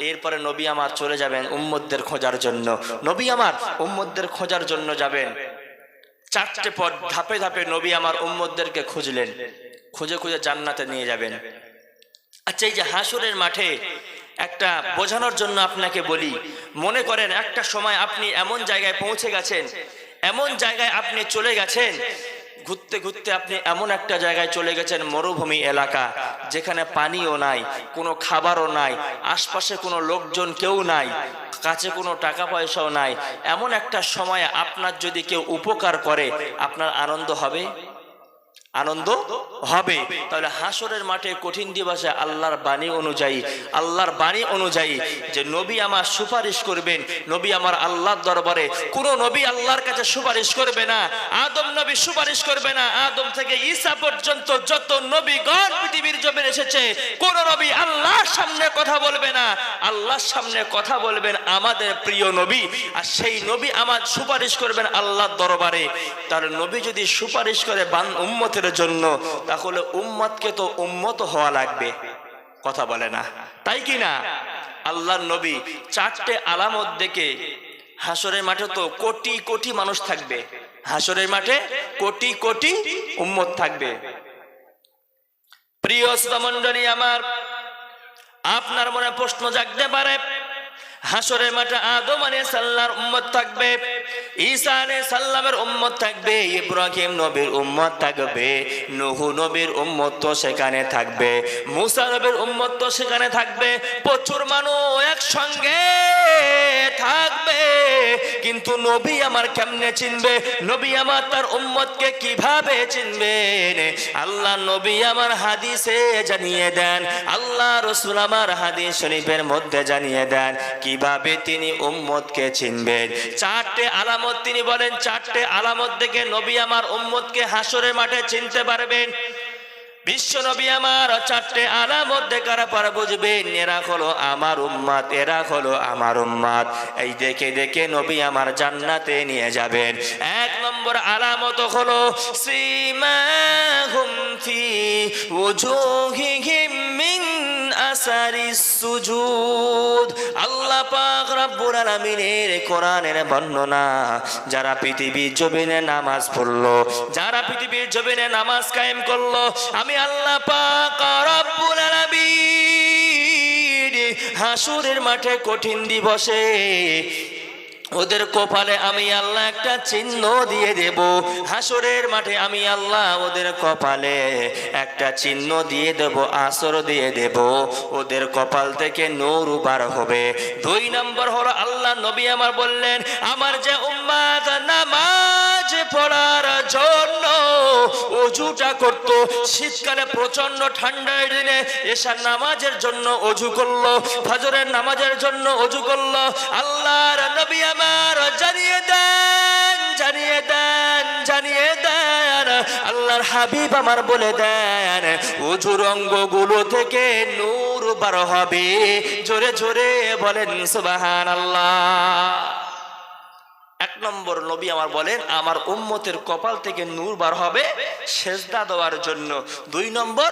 এরপরে নবী আমার চলে যাবেন উম্মতদের খোঁজার জন্য। নবী আমার উম্মতদের খোঁজার জন্য যাবেন। চারটে পথ ধাপে ধাপে নবী আমার উম্মতদেরকে খুঁজলেন, খুঁজে খুঁজে জান্নাতে নিয়ে যাবেন। আচ্ছা, এই যে হাসরের মাঠে একটা বোঝানোর জন্য আপনাকে বলি, মনে করেন একটা সময় আপনি এমন জায়গায় পৌঁছে গেছেন, এমন জায়গায় আপনি চলে গেছেন, ঘুরতে ঘুরতে আপনি এমন একটা জায়গায় চলে গেছেন, মরুভূমি এলাকা, যেখানে পানিও নাই, কোনো খাবারও নাই, আশপাশে কোনো লোকজন কেউ নাই, কাছে কোনো টাকা পয়সাও নাই। এমন একটা সময় আপনার যদি কেউ উপকার করে, আপনার আনন্দ হবে? আনন্দ হবে। তাহলে হাসরের মাঠে কঠিন দিবসে আল্লাহর বাণী অনুযায়ী যে নবী আমার সুপারিশ করবেন, নবী আমার আল্লাহর দরবারে কোন নবী আল্লাহর কাছে সুপারিশ করবে না। আদম নবী সুপারিশ করবে না। আদম থেকে ঈসা পর্যন্ত যত নবীগণ পৃথিবীর জমিনে এসেছে, কোন নবী আল্লাহর সামনে কথা বলবে না। আল্লাহর সামনে কথা বলবেন আমাদের প্রিয় নবী, আর সেই নবী আমার সুপারিশ করবেন আল্লাহর দরবারে। তার নবী যদি সুপারিশ করে উম্মতের জন্য, তাহলে উম্মতকে তো উম্মত হওয়া লাগবে, কথা বলে না, তাই কি না? আল্লাহর নবী চারটে আলামত দেখে, হাসরের মাঠে তো কোটি কোটি মানুষ থাকবে, হাসরের মাঠে কোটি কোটি উম্মত থাকবে। প্রিয় শ্রোতামণ্ডলী আমার, আপনার মনে প্রশ্ন জাগতে পারে, হাসরের মাঠে আদম আলাইহিস সালামের উম্মত থাকবে, ঈসা আলাইহিস সালামের উম্মত থাকবে, ইব্রাহিম নবীর উম্মত থাকবে, নূহ নবীর উম্মত তো সেখানে থাকবে, মুসা নবীর উম্মত তো সেখানে থাকবে, প্রচুর মানুষ একসঙ্গে থাকবে। কিন্তু নবী আমার কেমনে চিনবে? নবী আমার তার উম্মতকে কিভাবে চিনবেন? আল্লাহ নবী আমার হাদিসে জানিয়ে দেন, আল্লাহ রাসূল আমার হাদিস শরীফের মধ্যে জানিয়ে দেন কিভাবে তিনি উম্মতকে চিনবেন। চারটে আলামত তিনি বলেন, চারটে আলামত দেখে নবী আমার উম্মতকে হাসরের মাঠে চিনতে পারবেন। বিশ্ব নবী আমার চারটে আলামত দেখার পর বুঝবেন এরা হলো আমার উম্মত, এরা হলো আমার উম্মত। এই দেখে দেখে নবী আমার জান্নাতে নিয়ে যাবেন। এক নম্বর আলামত হলো সীমাহুম ফি ওজুহিহিম মিন আসারিস সুজুদ। আল্লাহ পাক রব্বুল আলামিনের কোরআনের বর্ণনা, যারা পৃথিবীর জমিনে নামাজ পড়লো, যারা পৃথিবীর জমিনে নামাজ কায়েম করলো, আমি আল্লাহ পাক রব্বুল আলামিন হাসরের মাঠে কঠিন দিবসে ওদের কপালে আমি আল্লাহ একটা চিহ্ন দিয়ে দেব। হাসরের মাঠে আমি আল্লাহ ওদের কপালে একটা চিহ্ন দিয়ে দেব, আসর দিয়ে দেব, ওদের কপাল থেকে নূর বার হবে। দুই নম্বর হলো আল্লাহ নবী আমার বললেন, আমার যে উম্মত নামাজ পড়ার জন্য ওযুটা করত, শীতকালে প্রচন্ড ঠান্ডার দিনে এশার নামাজের জন্য ওযু করলো, ফজরের নামাজের জন্য ওযু করলো, আল্লাহর নবী আমার জানিয়ে দেন, জানিয়ে দেন, জানিয়ে দেন, আল্লাহর হাবিব আমার বলে দেন ওযুর অঙ্গগুলো থেকে নূর বার হবে। জোরে জোরে বলেন সুবহানাল্লাহ। এক নম্বর নবী আমার বলেন আমার উম্মতের কপাল থেকে নূর বার হবে সেজদা দেওয়ার জন্য। দুই নম্বর,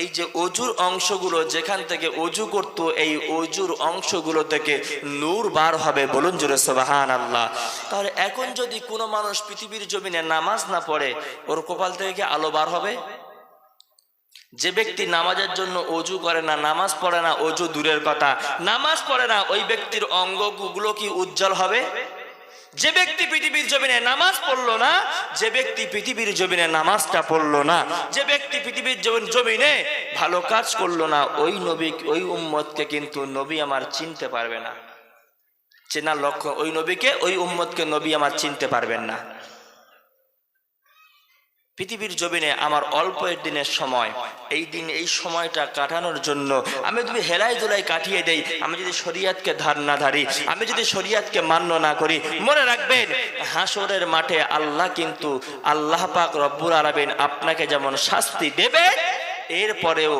এই যে অজুর অংশগুলো যেখান থেকে অজু করত, এই অজুর অংশগুলো থেকে নূর বার হবে। বলুন জোরে সুবহানাল্লাহ। তাহলে এখন যদি কোনো মানুষ পৃথিবীর জমিনে নামাজ না পড়ে, ওর কপাল থেকে কি আলো বার হবে? যে ব্যক্তি নামাজের জন্য অজু করে না, নামাজ পড়ে না, অজু দূরের কথা, নামাজ পড়ে না, ওই ব্যক্তির অঙ্গগুলো কি উজ্জ্বল হবে? যে ব্যক্তি পৃথিবীর জমিনে নামাজ পড়লো না, যে ব্যক্তি পৃথিবীর জমিনে নামাজটা পড়লো না, যে ব্যক্তি পৃথিবীর জমিনে ভালো কাজ করলো না, ওই নবী, ওই উম্মতকে কিন্তু নবী আমার চিনতে পারবে না। চেনার লক্ষ্য, ওই নবীকে, ওই উম্মতকে নবী আমার চিনতে পারবেন না। পৃথিবীর জমিনে আমার অল্প দিনের সময়, এই দিন এই সময়টা কাটানোর জন্য আমি যদি হেলাই দোলাই কাটিয়ে দেই, আমি যদি শরীয়তকে ধার না ধারি, আমি যদি শরীয়তকে মান্য না করি, মনে রাখবেন হাসরের মাঠে আল্লাহ কিন্তু, আল্লাহ পাক রব্বুল আলামিন আপনাকে যেমন শাস্তি দেবে, এরপরেও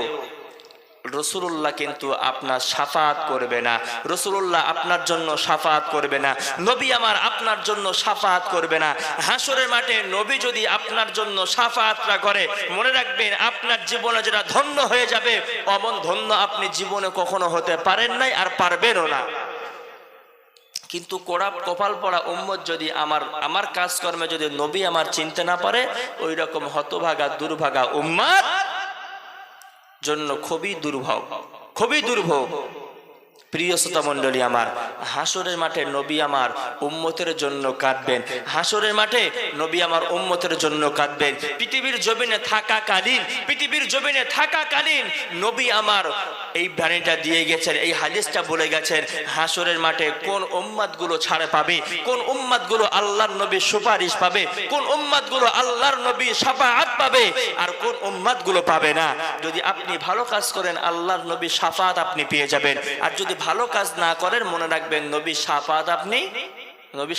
রাসূলুল্লাহ কিন্তু আপনার শাফাত করবে না, রাসূলুল্লাহ আপনার জন্য শাফাত করবে না, নবী আমার আপনার জন্য শাফাত করবে না। হাসরের মাঠে নবী যদি আপনার জন্য শাফাত না করে, মনে রাখবেন আপনার জীবনে যেটা ধন্য হয়ে যাবে, অমন ধন্য আপনি জীবনে কখনো হতে পারেন নাই আর পারবেনও না। কিন্তু কপাল পড়া উম্মত যদি আমার কাজকর্মে যদি নবী আমার চিনতে না পারে, ওই রকম হতভাগা দুর্ভাগা উম্মত জন্য খুবই দুর্ভোগ, খুবই দুর্ভোগ। প্রিয় শ্রোতা মণ্ডলী আমার, হাসরের মাঠে নবী আমার উম্মতের জন্য কাঁদবেন, হাসরের মাঠে নবী আমার উম্মতের জন্য কাঁদবেন। পৃথিবীর জমিনে থাকাকালীন নবী আমার এই বাণীটা দিয়ে গেছেন, এই হাদিসটা বলে গেছেন, হাসরের মাঠে কোন উম্মতগুলো ছাড় পাবে, কোন উম্মতগুলো আল্লাহর নবীর সুপারিশ পাবে, কোন উম্মতগুলো আল্লাহর নবীর শাফাআত পাবে, আর কোন উম্মতগুলো পাবে না। যদি আপনি ভালো কাজ করেন আল্লাহর নবীর শাফাআত আপনি পেয়ে যাবেন, আর যদি ভালো কাজ না করেন মনে রাখবেন নবী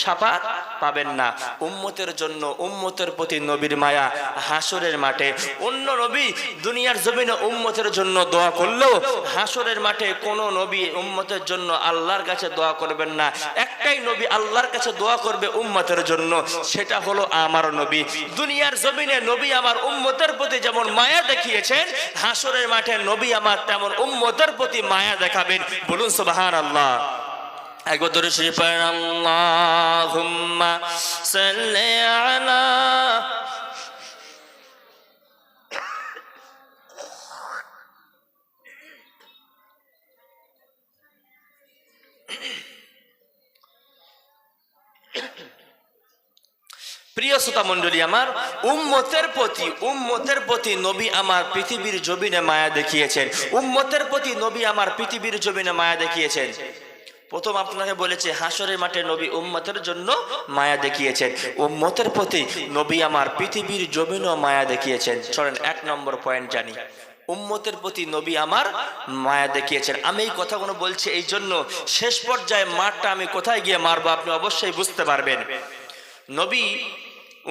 শাফাআত পাবেন না। উম্মতের জন্য, উম্মতের প্রতি নবীর মায়া। হাসরের মাঠে অন্য নবী দুনিয়ার জমিনে উম্মতের জন্য দোয়া করলেও হাসরের মাঠে কোনো নবী উম্মতের জন্য আল্লাহর কাছে দোয়া করবেন না। একটাই নবী আল্লাহর কাছে দোয়া করবে উম্মতের জন্য, সেটা হলো আমার নবী। দুনিয়ার জমিনে নবী আমার উম্মতের প্রতি যেমন মায়া দেখিয়েছেন, হাসরের মাঠে নবী আমার তেমন উম্মতের প্রতি মায়া দেখাবেন। বলুন সুবহানাল্লাহ। একবার দরুদ শরীফ পড়েন, আল্লাহুম্মা সাল্লি আলা। প্রিয় শ্রোতা মণ্ডলী আমার, উম্মতের প্রতি নবী আমার পৃথিবীর জমিনে মায়া দেখিয়েছেন, উম্মতের প্রতি নবী আমার পৃথিবীর জমিনে মায়া দেখিয়েছেন। প্রথম আপনাকে বলেছে হাসরের মাঠে নবী উম্মতের জন্য মায়া দেখিয়েছেন, উম্মতের প্রতি নবী আমার পৃথিবীর জমিনেও মায়া দেখিয়েছেন। চলেন 1 নম্বর পয়েন্ট জানি, উম্মতের প্রতি নবী আমার মায়া দেখিয়েছেন। আমি এই কথাগুলো বলছি এই জন্য, শেষ পর্যায়ে মারটা আমি কোথায় গিয়ে মারবো আপনি অবশ্যই বুঝতে পারবেন। নবী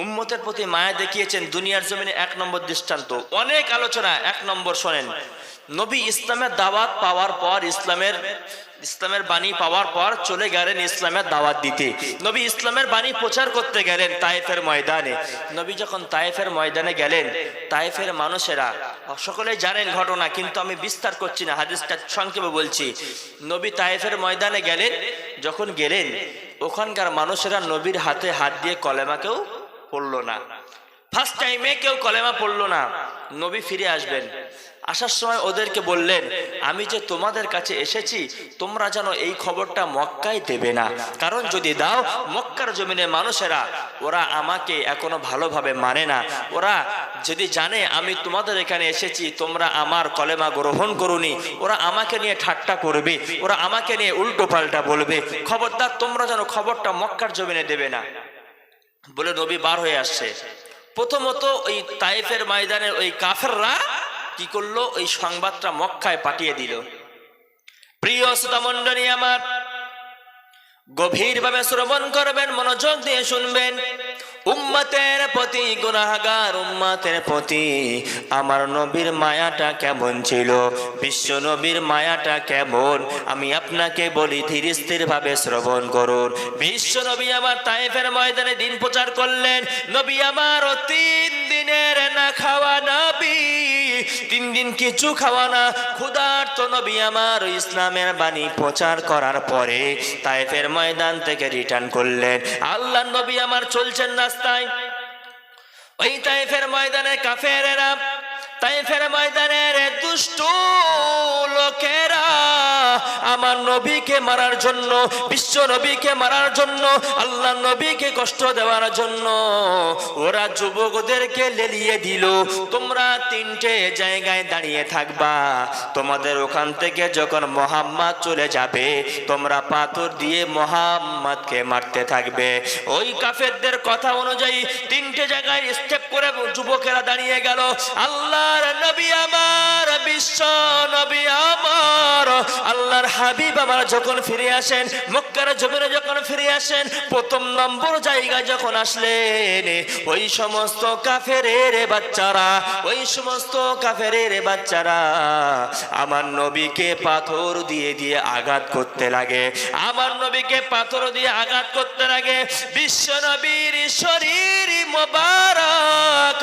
উম্মতের প্রতি মায়া দেখিয়েছেন দুনিয়ার জমিনে 1 নম্বর দৃষ্টান্ত। অনেক আলোচনা, 1 নম্বর শোনেন। নবী ইসলামের দাওয়াত পাওয়ার পর, ইসলামের বাণী পাওয়ার পর চলে গেলেন ইসলামের দাওয়াত দিতে। নবী ইসলামের বাণী প্রচার করতে গেলেন তায়েফের ময়দানে। নবী যখন তায়েফের ময়দানে গেলেন, তায়েফের মানুষেরা, সকলেই জানেন ঘটনা, কিন্তু আমি বিস্তার করছি না, হাদিসটা সংক্ষেপে বলছি। নবী তায়েফের ময়দানে গেলেন, যখন গেলেন ওখানকার মানুষেরা নবীর হাতে হাত দিয়ে কলেমা কেউ পড়লো না। ফার্স্ট টাইমে কেউ কলেমা পড়লো না। নবী ফিরে আসবেন, আসার সময় ওদেরকে বললেন, আমি যে তোমাদের কাছে এসেছি তোমরা যেন এই খবরটা মক্কায় দেবে না, কারণ যদি দাও মক্কার জমিনে মানুষেরা ওরা আমাকে এখনো ভালোভাবে মানে না, ওরা যদি জানে আমি তোমাদের এখানে এসেছি তোমরা আমার কলেমা গ্রহণ করুনি, ওরা আমাকে নিয়ে ঠাট্টা করবে, ওরা আমাকে নিয়ে উল্টো পাল্টা বলবে, খবরদার তোমরা যেন খবরটা মক্কার জমিনে দেবে না বলে নবী বার হয়ে আসছে। প্রথমত ওই তায়েফের ময়দানের ওই কাফেররা কি করলো, ওই সংবাদটা মক্কায় পাঠিয়ে দিল। প্রিয় শ্রোতা মণ্ডলী আমার, গভীরভাবে শ্রবণ করবেন, মনোযোগ দিয়ে শুনবেন। উম্মতের প্রতি, গুনাহগার উম্মতের প্রতি আমার নবীর মায়াটা কেমন ছিল, বিশ্ব নবীর মায়াটা কেমন, আমি আপনাকে বলি ধীর স্থির ভাবে শ্রবণ করুন। বিশ্ব নবী আমার তায়েফের ময়দানে দিন প্রচার করলেন। নবী আমার 3 দিনের না খাওয়া নবী, 3 দিন কিছু খাওয়া না, ক্ষুধার্ত নবী আমার ইসলামের বাণী প্রচার করার পরে তায়েফের ময়দান থেকে রিটার্ন করলেন। আল্লাহর নবী আমার চলছেন রাস্তায়, ওই তায়েফের ময়দানে কাফেরেরা, তায়েফের ময়দানের দুষ্ট লোকেরা আমার নবীকে মারার জন্য, বিশ্ব নবীকে মারার জন্য, আল্লাহ নবীকে কষ্ট দেওয়ার জন্য ওরা যুবকদেরকে লেলিয়ে দিল, তোমরা 3টে জায়গায় দাঁড়িয়ে থাকবা, তোমাদের ওখান থেকে যখন মুহাম্মদ চলে যাবে তোমরা পাথর দিয়ে মুহাম্মদকে মারতে থাকবে। ওই কাফেরদের কথা অনুযায়ী 3টে জায়গায় স্টেপ করে যুবকেরা দাঁড়িয়ে গেল। আল্লাহ আমার নবী আমার বিশ্ব নবী আমার আল্লাহর হাবিব আমার যখন ফিরে আসেন, মক্কার জমিনে যখন ফিরে আসেন, প্রথম নম্বর জায়গায় যখন আসলেন, ওই সমস্ত কাফেরের বাচ্চারা, ওই সমস্ত কাফেরের বাচ্চারা আমার নবীকে পাথর দিয়ে দিয়ে আঘাত করতে লাগে, আমার নবীকে পাথর দিয়ে আঘাত করতে লাগে। বিশ্ব নবীর শরীর মোবারক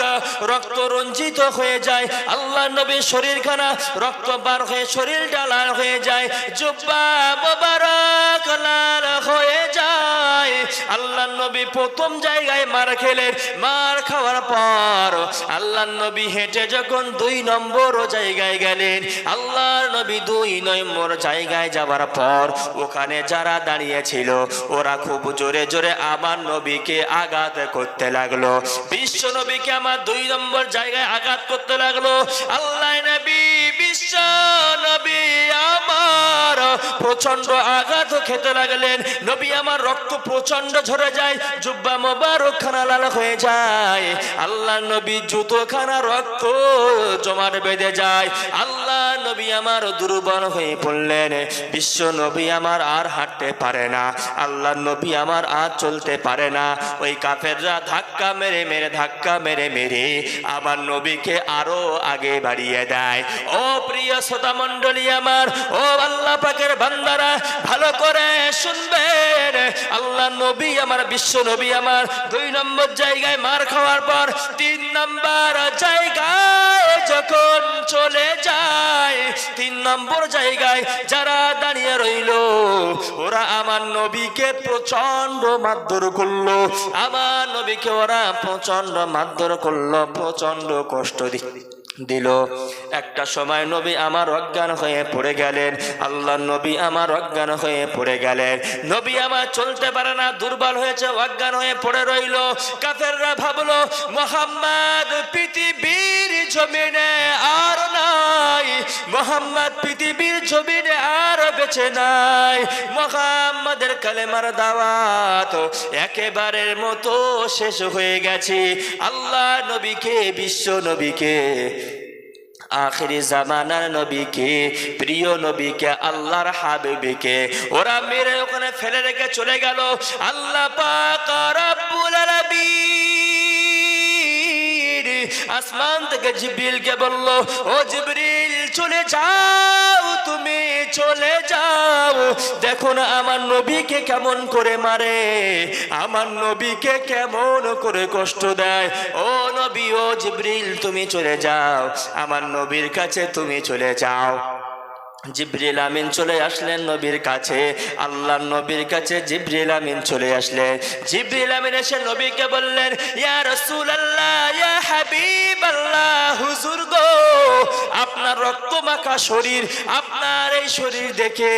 রক্ত রঞ্জিত হয়ে যায়, আল্লাহ নবীর শরীরখানা রক্ত বার হয়ে শরীরটা লাল হয়ে যায়, জুব্বা মোবারক লাল হয়ে যায়। আল্লাহ নবী প্রথম জায়গায় মার খেলেন, মার খাওয়ার পর আল্লাহ নবী হেঁটে যখন 2 নম্বর জায়গায় গেলেন, আল্লাহর নবী 2 নম্বর জায়গায় যাওয়ার পর ওখানে যারা দাঁড়িয়ে ছিল ওরা খুব জোরে জোরে আমার নবীকে আঘাত করতে লাগলো, বিশ্ব নবীকে আমার 2 নম্বর জায়গায় আঘাত করতে লাগলো। আল্লাহ নবী বিশ্ব নবী আমার প্রচন্ড আঘাত খেতে লাগলেন, নবী আমার রক্ত প্রচন্ড ঝরে যায়, জুব্বা মোবারক খানা লাল হয়ে যায়, আল্লাহ নবী জুতো খানা রক্ত জমাট বেঁধে যায়, আল্লাহ নবী আমার দুর্বল হয়ে পড়লেন, বিশ্ব নবী আমার আর হাঁটতে পারে না, আল্লাহ নবী আমার আর চলতে পারে না। ওই কাফেররা ধাক্কা মেরে মেরে ধাক্কা মেরে মেরে আমার নবীকে আরো আগে বাড়িয়ে দেয়। ও প্রিয় শ্রোতা মণ্ডলী আমার, ও আল্লাহ পাকের বান্দারা, ভালো করে শুনবেন, আল্লাহ নবী আমার বিশ্ব নবী আমার 2 নম্বর জায়গায় মার খাওয়ার পর 3 নম্বর জায়গায় যখন চলে যায়, 3 নম্বর জায়গায় যারা দাঁড়িয়ে রইল ওরা আমার নবীকে প্রচন্ড মারধর করলো, আমার নবীকে ওরা প্রচন্ড মারধর করলো, প্রচন্ড কষ্ট দিল। একটা সময় নবী আমার অজ্ঞান হয়ে পড়ে গেলেন, আল্লাহ নবী আমার অজ্ঞান হয়ে পড়ে গেলেন, নবী আমার চলতে পারে না, দুর্বল হয়েছে, অজ্ঞান হয়ে পড়ে রইল। কাফেররা ভাবলো মুহাম্মদ পৃথিবীর জমিনে আর নাই, মুহাম্মদ পৃথিবীর জমিনে আর বেঁচে নাই, মুহাম্মাদের কালেমার দাওয়াত একেবারের মতো শেষ হয়ে গেছে। আল্লাহ নবীকে বিশ্ব নবীকে আখিরি জামানার নবীকে প্রিয় নবীকে আল্লাহর হাবিবকে ওরা মেরে ওখানে ফেলে রেখে চলে গেল। আল্লাহ পাক রব্বুল আলামিন আসমান থেকে জিবরিলকে বলল, ও জিবরিল চলে যাও, তুমি চলে যাও, দেখো না আমার নবীকে কেমন করে মারে, আমার নবীকে কেমন করে কষ্ট দেয়। ও নবী, ও জিবরিল তুমি চলে যাও, আমার নবীর কাছে তুমি চলে যাও। জিবরিল আমিন চলে আসলেন নবীর কাছে, আল্লাহর নবীর কাছে জিবরিল আমিন চলে আসলেন। জিবরিল আমিন এসে নবীকে বললেন, ইয়া রাসূলুল্লাহ, ইয়া হাবিবাল্লাহ, হুজুর গো, আপনার রক্তমাখা শরীর, আপনার এই শরীর দেখে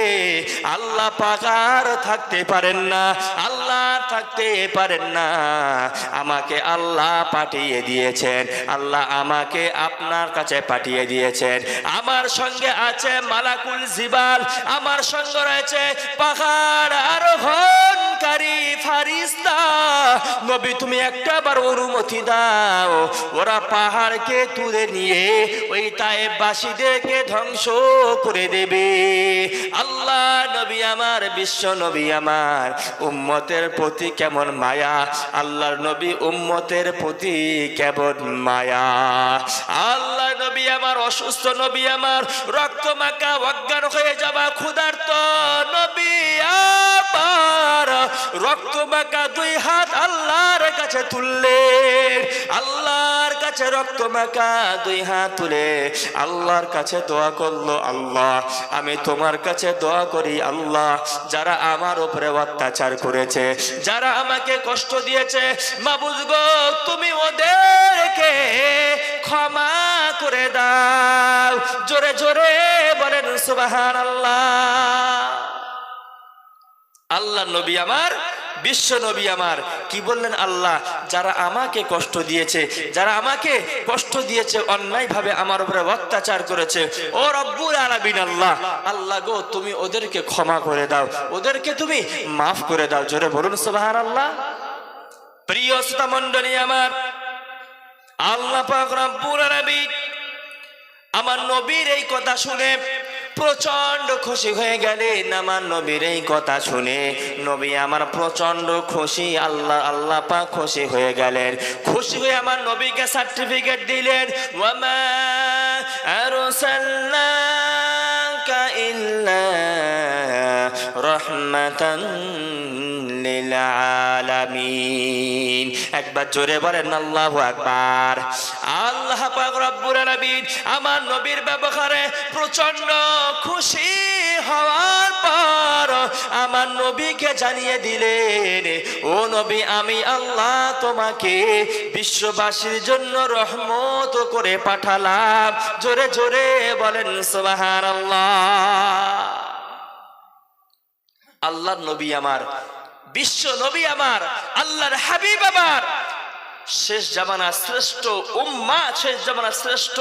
আল্লাহ পাক আর থাকতে পারেন না, আল্লাহ থাকতে পারেন না, আমাকে আল্লাহ পাঠিয়ে দিয়েছেন, আল্লাহ আমাকে আপনার কাছে পাঠিয়ে দিয়েছেন। আমার সঙ্গে আছে মালাকুল জিবাল, আমার সঙ্গে রয়েছে পাহাড় আরোহণকারী ফারিস্তা, নবী তুমি একটাবার অনুমতি দাও, ওরা পাহাড়কে তুলে নিয়ে ওই তায়েফবাসীদেরকে ধ্বংস করে দেবে। আল্লাহ নবী আমার বিশ্ব নবী আমার উম্মতের প্রতি কেমন মায়া, আল্লাহর নবী উম্মতের প্রতি কেমন মায়া। আল্লাহ নবী আমার অসুস্থ নবী আমার রক্তমাখা অজ্ঞান হয়ে যাবা ক্ষুধার্ত নবী আমার রক্তমাখা 2 হাত আল্লাহর কাছে তুললেন, আল্লাহর কাছে রক্তমাখা 2 হাত তুলে আল্লাহর কাছে দোয়া করলো, আল্লাহ আমি তোমার কাছে দোয়া করি, আল্লাহ যারা আমার উপরে অত্যাচার করেছে, যারা আমাকে কষ্ট দিয়েছে, মাবুদ গো তুমি ওদেরকে ক্ষমা করে দাও। জোরে জোরে বলেন সুবহানাল্লাহ। আল্লাহ নবী আমার বিশ্ব নবী আমার কি বললেন, আল্লাহ যারা আমাকে কষ্ট দিয়েছে, যারা আমাকে কষ্ট দিয়েছে, অন্যায়ভাবে আমার উপরে অত্যাচার করেছে, ও রব্বুল আলামিন আল্লাহ, আল্লাহ গো তুমি ওদেরকে ক্ষমা করে দাও, ওদেরকে তুমি মাফ করে দাও। জোরে বলুন সুবহানাল্লাহ। প্রিয় শ্রোতা মণ্ডলী আমার, আল্লাহ পাক রব্বুল আলামিন আমার নবীর এই কথা শুনে প্রচন্ড খুশি হয়ে গেলেন। আমার নবীর এই কথা শুনে নবী আমার প্রচন্ড খুশি, আল্লাহ আল্লাহ পাক খুশি হয়ে গেলেন। খুশি হয়ে আমার নবীকে সার্টিফিকেট দিলেন, ওয়ামা আরসালনাকা ইল্লা রাহমাতান লিল আলামিন। একবার জোরে বলেন আল্লাহু আকবার। আল্লাহ পাক রব্বুল আলামিন আমার নবীর ব্যবহারে প্রচন্ড খুশি হওয়ার পর আমার নবীকে জানিয়ে দিলেন, ও নবী, আমি আল্লাহ তোমাকে বিশ্ববাসীর জন্য রহমত করে পাঠালাম। জোরে জোরে বলেন সুবহানাল্লাহ। আল্লাহর নবী আমার, বিশ্ব নবী আমার, আল্লাহর হাবিব আমার, শেষ জামানার শ্রেষ্ঠ উম্মাহ, শেষ জামানার শ্রেষ্ঠ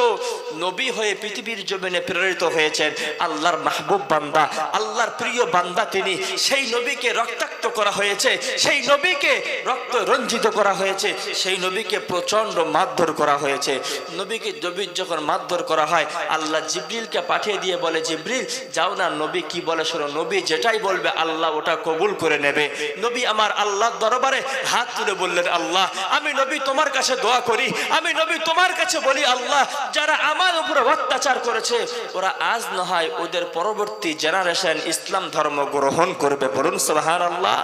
নবী হয়ে পৃথিবীর জমিনে প্রেরিত হয়েছেন। আল্লাহর মাহবুব বান্দা, আল্লাহর প্রিয় বান্দা তিনি। সেই নবীকে রক্তাক্ত করা হয়েছে, সেই নবীকে রক্ত রঞ্জিত করা হয়েছে, সেই নবীকে প্রচন্ড মারধর করা হয়েছে। নবীকে যখন মারধর করা হয়, আল্লাহ জিবরিলকে পাঠিয়ে দিয়ে বলে, জিবরিল যাও না, নবী কি বলে শোনো। নবী যেটাই বলবে আল্লাহ ওটা কবুল করে নেবে। নবী আমার আল্লাহর দরবারে হাত তুলে বললেন, আল্লাহ আমি নবী তোমার কাছে দোয়া করি, আমি নবী তোমার কাছে বলি, আল্লাহ যারা আমার উপরে অত্যাচার করেছে ওরা আজ না হয় ওদের পরবর্তী জেনারেশন ইসলাম ধর্ম গ্রহণ করবে। বলুন সুবহানাল্লাহ।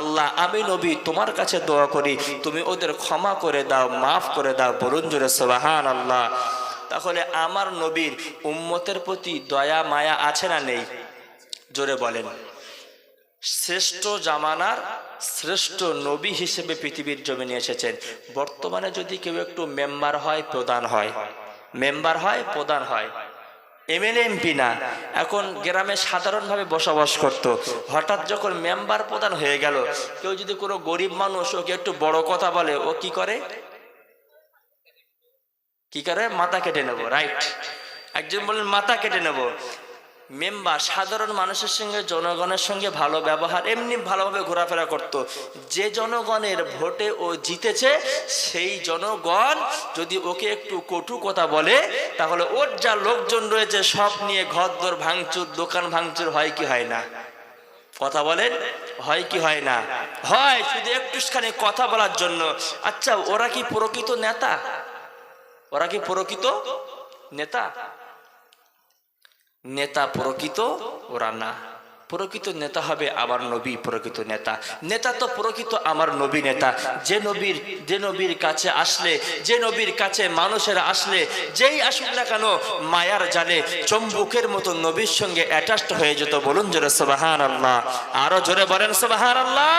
আল্লাহ আমি নবী তোমার কাছে দোয়া করি, তুমি ওদের ক্ষমা করে দাও, মাফ করে দাও। বলুন জোরে সুবহানাল্লাহ। তাহলে আমার নবীর উম্মতের প্রতি দয়া মায়া আছে না নেই? জোরে বলেন। শ্রেষ্ঠ জামানার শ্রেষ্ঠ নবী হিসেবে পৃথিবীর জমিনে এসেছেন। বর্তমানে যদি কেউ একটু মেম্বার হয়, প্রধান হয়, মেম্বার হয়, প্রধান হয়, এমএলএ এমপি না, এখন গ্রামে সাধারণভাবে বসবাস করত, হঠাৎ যখন মেম্বার প্রধান হয়ে গেল, কেউ যদি কোনো গরিব মানুষ ওকে একটু বড় কথা বলে, ও কি করে? কি করে? মাথা কেটে নেব। রাইট, একজন বলেন মাথা কেটে নেব। মেম্বার সাধারণ মানুষের সঙ্গে, জনগণের সঙ্গে ভালো ব্যবহার, এমনি ভালোভাবে ঘোরাফেরা করত। যে জনগণের ভোটে ও জিতেছে, সেই জনগণ যদি ওকে একটু কটু কথা বলে, তাহলে ওর যা লোকজন রয়েছে সব নিয়ে ঘরদোর ভাঙচুর, দোকান ভাঙচুর হয় কি হয় না? কথা বলেন, হয় কি হয় না? হয়, শুধু একটুখানি কথা বলার জন্য। আচ্ছা, ওরা কি প্রকৃত নেতা? ওরা কি প্রকৃত নেতা? নেতা প্রকৃত ওরা না। প্রকৃত নেতা হবে আমার নবী প্রকৃত নেতা। নেতা তো প্রকৃত আমার নবী নেতা। যে নবীর কাছে আসলে, যে নবীর কাছে মানুষেরা আসলে, যেই আসুক না কেন, মায়ার জালে চুম্বকের মতো নবীর সঙ্গে অ্যাটাচড হয়ে যেত। বলুন জোরে সুবহানাল্লাহ। আরো জোরে বলেন সুবহানাল্লাহ।